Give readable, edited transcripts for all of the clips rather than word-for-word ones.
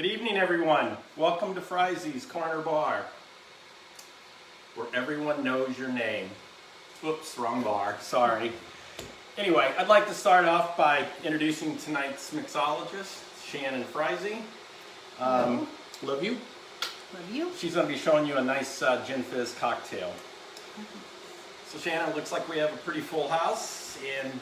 Good evening, everyone. Welcome to Fry's Corner Bar, where everyone knows your name. Oops, wrong bar, sorry. Anyway, I'd like to start off by introducing tonight's mixologist, Shannon Fryzy. Love you. Love you. She's going to be showing you a nice Gin Fizz cocktail. So Shannon, it looks like we have a pretty full house, and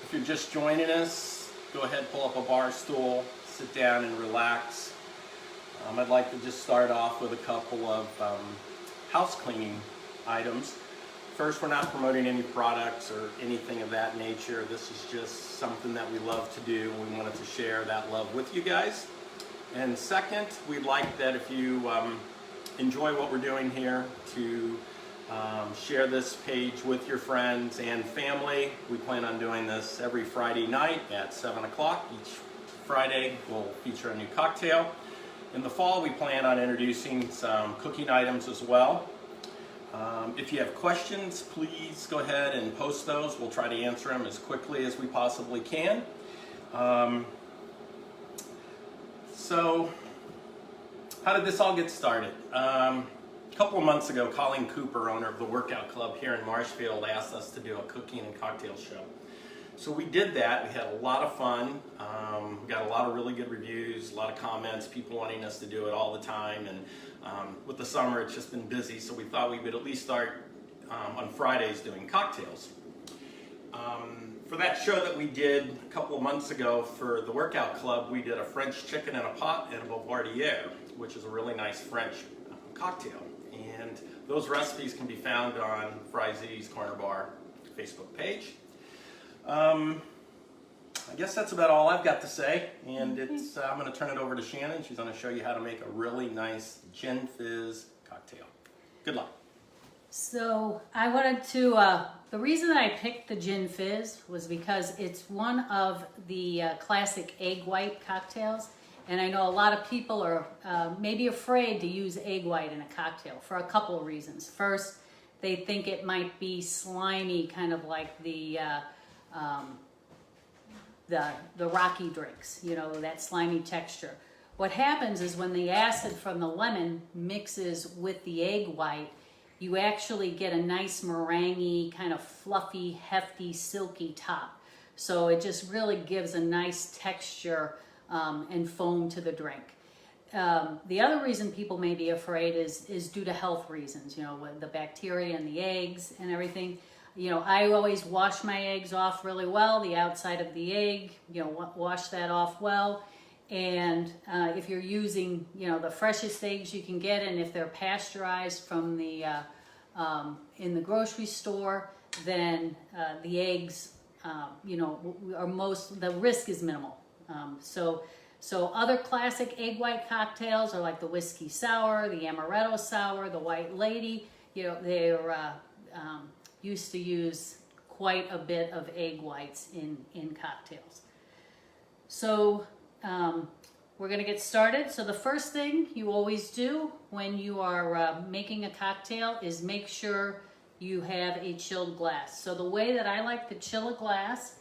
if you're just joining us, go ahead, pull up a bar stool, sit down and relax. I'd like to just start off with a couple of house cleaning items. First, we're not promoting any products or anything of that nature. This is just something that we love to do, and we wanted to share that love with you guys. And second, we'd like that if you enjoy what we're doing here, to share this page with your friends and family. We plan on doing this every Friday night at 7 o'clock. Each Friday we'll feature a new cocktail. In the fall, we plan on introducing some cooking items as well. If you have questions, please go ahead and post those. We'll try to answer them as quickly as we possibly can. So, how did this all get started? A couple of months ago, Colleen Cooper, owner of the Workout Club here in Marshfield, asked us to do a cooking and cocktail show. So we did that. We had a lot of fun. We got a lot of really good reviews, a lot of comments, people wanting us to do it all the time. And with the summer, it's just been busy, so we thought we would at least start on Fridays doing cocktails. For that show that we did a couple of months ago for the Workout Club, we did a French chicken in a pot and a boulevardière, which is a really nice French cocktail. And those recipes can be found on Fry's Corner Bar Facebook page. I guess that's about all I've got to say, and I'm going to turn it over to Shannon. She's going to show you how to make a really nice Gin Fizz cocktail. Good luck. So I wanted to, the reason that I picked the Gin Fizz was because it's one of the classic egg white cocktails. And I know a lot of people are maybe afraid to use egg white in a cocktail for a couple of reasons. First, they think it might be slimy, kind of like the Rocky drinks, you know, that slimy texture. What happens is when the acid from the lemon mixes with the egg white, you actually get a nice meringue, kind of fluffy, hefty, silky top. So it just really gives a nice texture and foam to the drink. The other reason people may be afraid is due to health reasons, you know, with the bacteria and the eggs and everything. You know, I always wash my eggs off really well, the outside of the egg, you know, wash that off well. And if you're using, you know, the freshest eggs you can get, and if they're pasteurized from the in the grocery store, then the eggs, you know, the risk is minimal. So other classic egg white cocktails are like the whiskey sour, the amaretto sour, the white lady. You know, they're used to use quite a bit of egg whites in cocktails. So we're going to get started. So the first thing you always do when you are making a cocktail is make sure you have a chilled glass. So the way that I like to chill a glass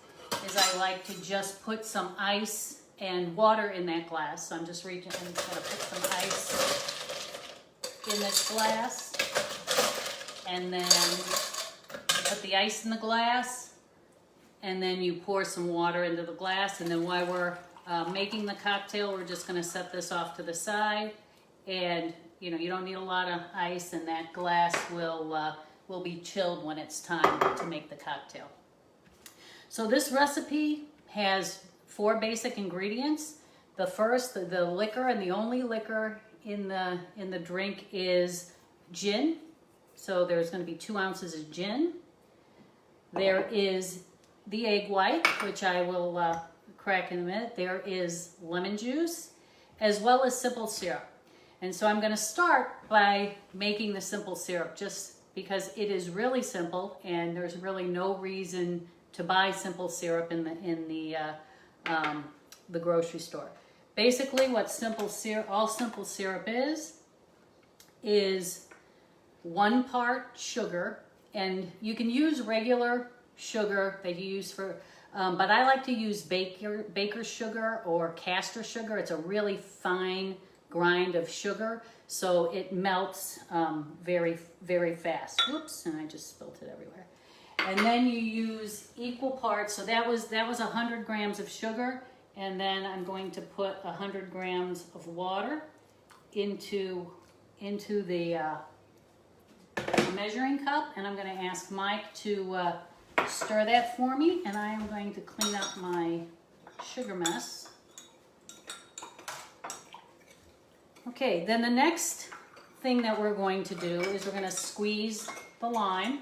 is I like to just put some ice and water in that glass. So I'm just reaching and going to put some ice in this glass, and then put the ice in the glass, and then you pour some water into the glass. And then while we're making the cocktail, we're just going to set this off to the side. And you know, you don't need a lot of ice, and that glass will be chilled when it's time to make the cocktail. So this recipe has 4 basic ingredients. The first, the liquor, and the only liquor in the drink is gin. So there's going to be 2 ounces of gin. There is the egg white, which I will crack in a minute. There is lemon juice, as well as simple syrup. And so I'm going to start by making the simple syrup, just because it is really simple, and there's really no reason to buy simple syrup in the grocery store. Basically, what all simple syrup is 1 part sugar, and you can use regular sugar that you use for But I like to use baker's sugar or caster sugar. It's a really fine grind of sugar, so it melts very, very fast. Whoops, and I just spilt it everywhere. And then you use equal parts. So that was 100 grams of sugar, and then I'm going to put 100 grams of water into the measuring cup, and I'm going to ask Mike to stir that for me, and I am going to clean up my sugar mess. Okay, then the next thing that we're going to do is we're going to squeeze the lime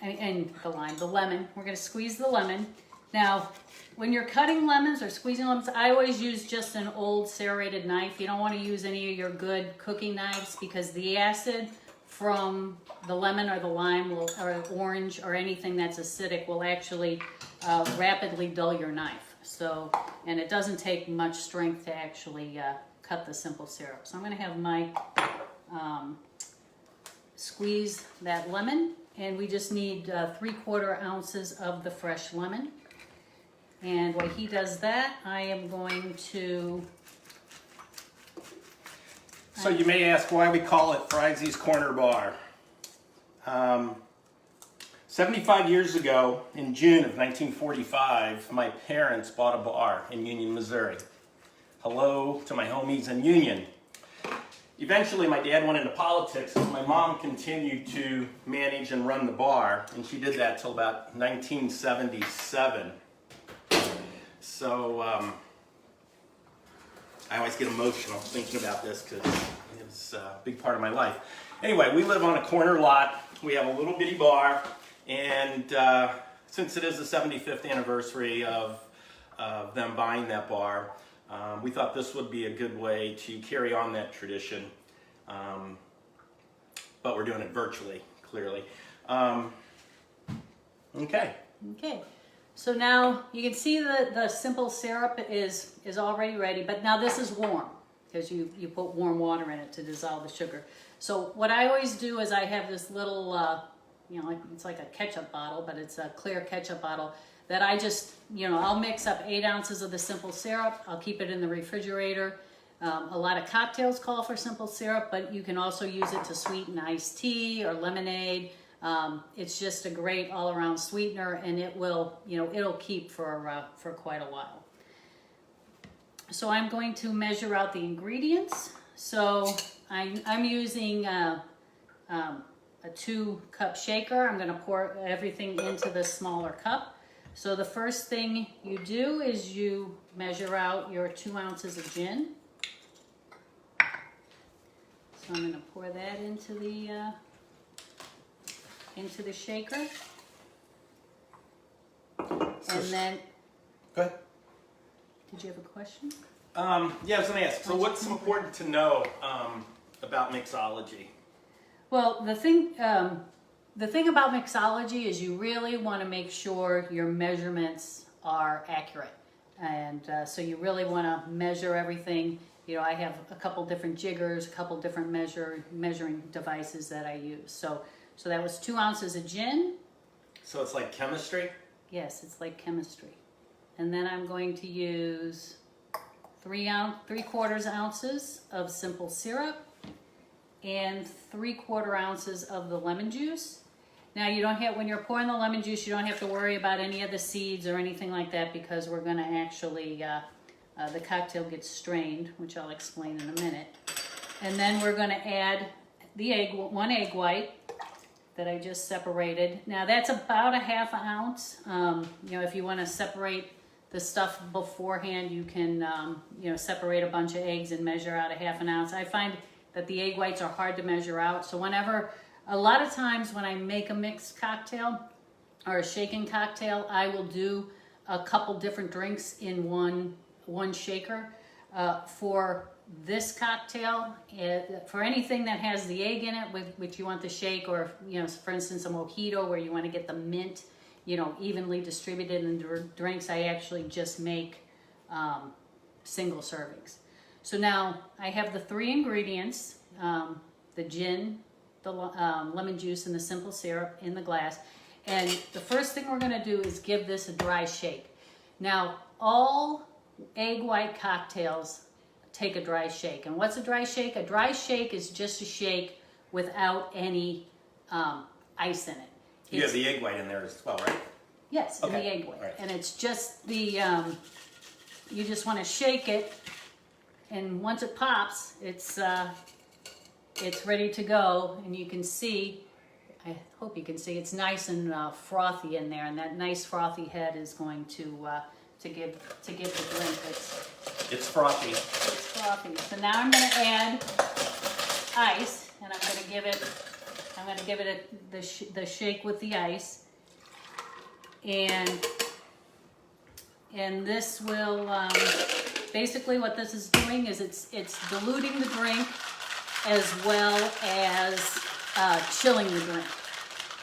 and the lemon. We're going to squeeze the lemon. Now, when you're cutting lemons or squeezing lemons, I always use just an old serrated knife. You don't want to use any of your good cooking knives because the acid from the lemon or the lime or orange or anything that's acidic will actually rapidly dull your knife. So, and it doesn't take much strength to actually cut the simple syrup. So I'm going to have Mike squeeze that lemon, and we just need 3/4 ounces of the fresh lemon. And while he does that, I am going to... So you may ask why we call it Fry's Corner Bar. 75 years ago, in June of 1945, my parents bought a bar in Union, Missouri. Hello to my homies in Union. Eventually, my dad went into politics, and my mom continued to manage and run the bar, and she did that till about 1977. So, I always get emotional thinking about this because it's a big part of my life. Anyway, we live on a corner lot. We have a little bitty bar, and since it is the 75th anniversary of them buying that bar, we thought this would be a good way to carry on that tradition, but we're doing it virtually, clearly. Okay. Okay. So now you can see that the simple syrup is already ready, but now this is warm because you put warm water in it to dissolve the sugar. So what I always do is I have this little, it's like a ketchup bottle, but it's a clear ketchup bottle that I just, I'll mix up 8 ounces of the simple syrup. I'll keep it in the refrigerator. A lot of cocktails call for simple syrup, but you can also use it to sweeten iced tea or lemonade. It's just a great all-around sweetener, and it will, it'll keep for quite a while. So I'm going to measure out the ingredients. So I'm using a 2-cup shaker. I'm going to pour everything into the smaller cup. So the first thing you do is you measure out your 2 ounces of gin. So I'm going to pour that into the shaker. And then... Go ahead. Did you have a question? Yeah, I was going to ask, so what's important to know about mixology? Well, the thing about mixology is you really want to make sure your measurements are accurate. And so you really want to measure everything. I have a couple different jiggers, a couple different measuring devices that I use. So that was 2 ounces of gin. So it's like chemistry? Yes, it's like chemistry. And then I'm going to use 3/4 ounces of simple syrup and 3/4 ounces of the lemon juice. Now when you're pouring the lemon juice, you don't have to worry about any of the seeds or anything like that because we're going to actually, the cocktail gets strained, which I'll explain in a minute. And then we're going to add the 1 egg white that I just separated. Now that's about a 1/2 ounce. If you want to separate the stuff beforehand, you can, separate a bunch of eggs and measure out a 1/2 ounce. I find that the egg whites are hard to measure out. So a lot of times when I make a mixed cocktail or a shaken cocktail, I will do a couple different drinks in one shaker. For this cocktail, for anything that has the egg in it, which you want to shake, or for instance a mojito where you want to get the mint, evenly distributed in the drinks, I actually just make single servings. So now I have the 3 ingredients: the gin, the lemon juice, and the simple syrup in the glass. And the first thing we're gonna do is give this a dry shake. Now, all egg white cocktails take a dry shake. And what's a dry shake? A dry shake is just a shake without any ice in it. You have the egg white in there as well, right? Yes, Okay. in the egg white. Right. And it's just the, you just want to shake it, and once it pops, it's ready to go. And you can see, I hope you can see, it's nice and frothy in there, and that nice frothy head is going to give the drink It's frothy. it's frothy. So now I'm going to add ice, and I'm going to give it the shake with the ice. And this will basically what this is doing is it's diluting the drink as well as chilling the drink.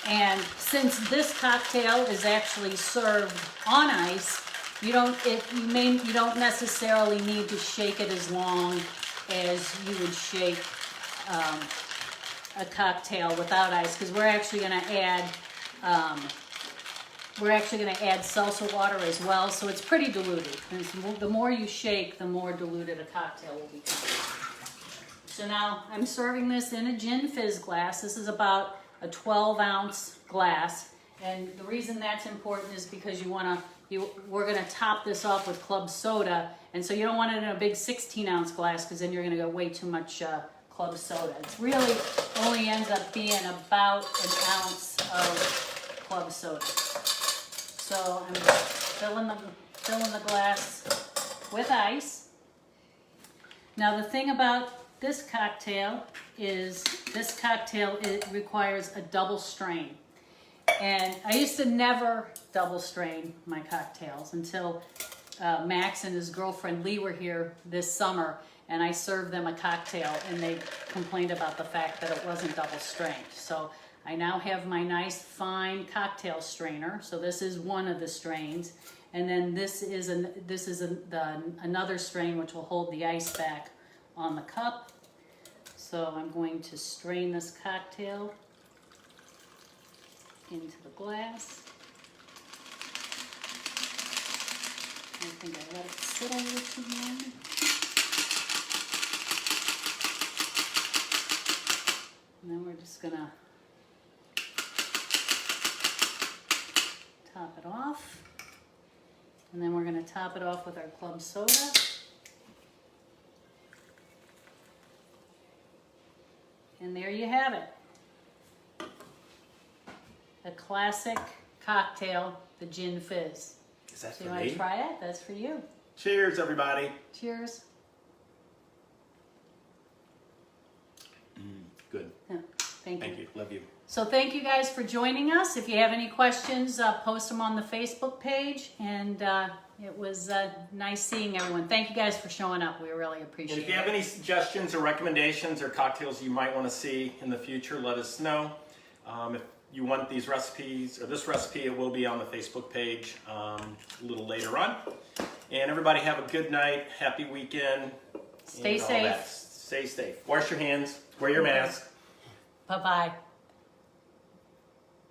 And since this cocktail is actually served on ice, you don't necessarily need to shake it as long as you would shake a cocktail without ice, because we're actually going to add seltzer water as well, so it's pretty diluted. And the more you shake, the more diluted a cocktail will become. So now I'm serving this in a Gin Fizz glass. This is about a 12-ounce glass, and the reason that's important is because we're gonna top this off with club soda, and so you don't want it in a big 16-ounce glass, because then you're gonna get way too much club soda. It's really only ends up being about an ounce of club soda. So I'm filling the glass with ice. Now the thing about this cocktail is it requires a double strain. And I used to never double strain my cocktails until Max and his girlfriend Lee were here this summer, and I served them a cocktail, and they complained about the fact that it wasn't double strained. So I now have my nice fine cocktail strainer. So this is one of the strains, and then this is another strain which will hold the ice back on the cup. So I'm going to strain this cocktail into the glass. I think I let it sit a little too long. And then we're just gonna top it off. And then we're gonna top it off with our club soda. And there you have it. A classic cocktail, the Gin Fizz. Is that So for you want me? to try it? That's for you. Cheers, everybody. Cheers. Good. Yeah, thank you. Thank you. Love you. So thank you guys for joining us. If you have any questions, post them on the Facebook page. And it was nice seeing everyone. Thank you guys for showing up. We really appreciate And it. if you have any suggestions or recommendations or cocktails you might want to see in the future, let us know. If you want these recipes or this recipe, it will be on the Facebook page a little later on. And everybody have a good night, happy weekend. Stay and all safe. that. Stay safe. Wash your hands, wear your mask. Bye-bye.